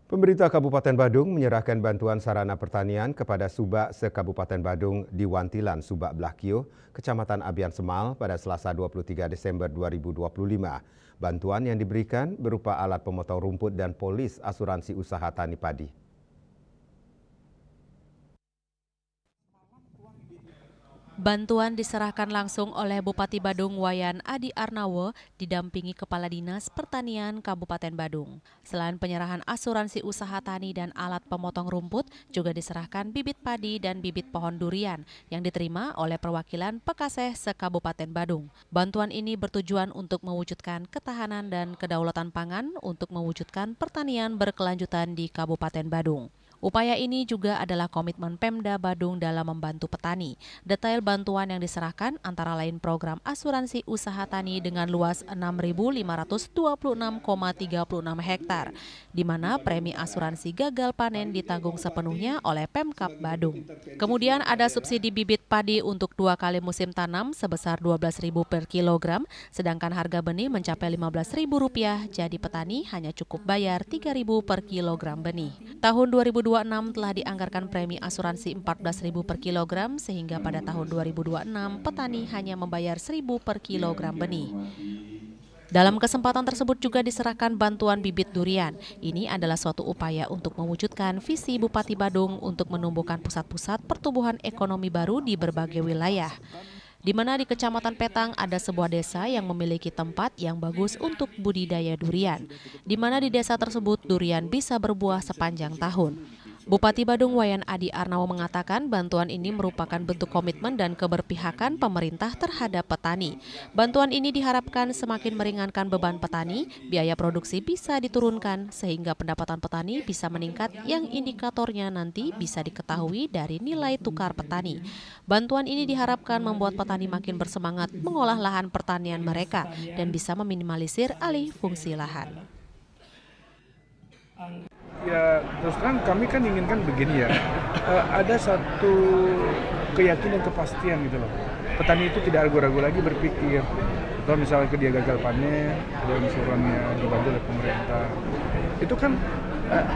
Pemerintah Kabupaten Badung menyerahkan bantuan sarana pertanian kepada Subak se-Kabupaten Badung di Wantilan, Subak Blakio, Kecamatan Abian Semal pada Selasa 23 Desember 2025. Bantuan yang diberikan berupa alat pemotong rumput dan polis asuransi usaha tani padi. Bantuan diserahkan langsung oleh Bupati Badung Wayan Adi Arnawo didampingi Kepala Dinas Pertanian Kabupaten Badung. Selain penyerahan asuransi usaha tani dan alat pemotong rumput, juga diserahkan bibit padi dan bibit pohon durian yang diterima oleh perwakilan Pekaseh se-Kabupaten Badung. Bantuan ini bertujuan untuk mewujudkan ketahanan dan kedaulatan pangan untuk mewujudkan pertanian berkelanjutan di Kabupaten Badung. Upaya ini juga adalah komitmen Pemda Badung dalam membantu petani. Detail bantuan yang diserahkan antara lain program asuransi usaha tani dengan luas 6.526,36 hektar, di mana premi asuransi gagal panen ditanggung sepenuhnya oleh Pemkab Badung. Kemudian ada subsidi bibit padi untuk 2 kali musim tanam sebesar Rp12.000 per kilogram, sedangkan harga benih mencapai Rp15.000, jadi petani hanya cukup bayar Rp3.000 per kilogram benih. Tahun 2026 telah dianggarkan premi asuransi Rp14.000 per kilogram, sehingga pada tahun 2026 petani hanya membayar Rp1.000 per kilogram benih. Dalam kesempatan tersebut juga diserahkan bantuan bibit durian. Ini adalah suatu upaya untuk mewujudkan visi Bupati Badung untuk menumbuhkan pusat-pusat pertumbuhan ekonomi baru di berbagai wilayah. Di mana di Kecamatan Petang ada sebuah desa yang memiliki tempat yang bagus untuk budidaya durian, di mana di desa tersebut durian bisa berbuah sepanjang tahun. Bupati Badung Wayan Adi Arnawo mengatakan bantuan ini merupakan bentuk komitmen dan keberpihakan pemerintah terhadap petani. Bantuan ini diharapkan semakin meringankan beban petani, biaya produksi bisa diturunkan sehingga pendapatan petani bisa meningkat yang indikatornya nanti bisa diketahui dari nilai tukar petani. Bantuan ini diharapkan membuat petani makin bersemangat mengolah lahan pertanian mereka dan bisa meminimalisir alih fungsi lahan. Ya, terus terang kami kan inginkan begini ya, ada satu keyakinan kepastian gitu loh. Petani itu tidak ragu-ragu lagi berpikir, atau misalnya dia gagal panen, ada insurannya dibantu oleh pemerintah. Itu kan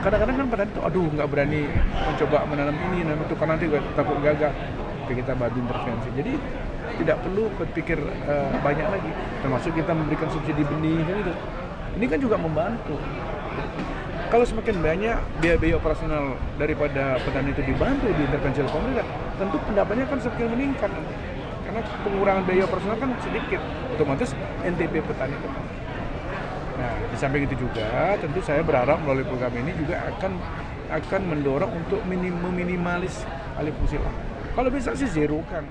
kadang-kadang kan petani itu, aduh nggak berani mencoba menanam ini, nanam itu karena nanti takut gagal. Oke, kita bantu intervensi. Jadi tidak perlu berpikir banyak lagi, termasuk kita memberikan subsidi benih kan itu. Ini kan juga membantu. Kalau semakin banyak biaya operasional daripada petani itu dibantu di intervensi oleh pemerintah, tentu pendapatnya kan semakin meningkat. Karena pengurangan biaya operasional kan sedikit, otomatis NTP petani itu. Nah, di samping itu juga, tentu saya berharap melalui program ini juga akan mendorong untuk meminimalis alih fungsi lahan. Kalau bisa sih zero kan.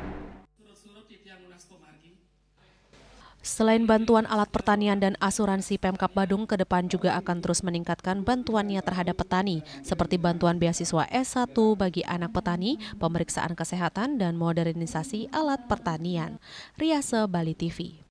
Selain bantuan alat pertanian dan asuransi, Pemkab Badung ke depan juga akan terus meningkatkan bantuannya terhadap petani, seperti bantuan beasiswa S1 bagi anak petani, pemeriksaan kesehatan, dan modernisasi alat pertanian. Riase Bali TV.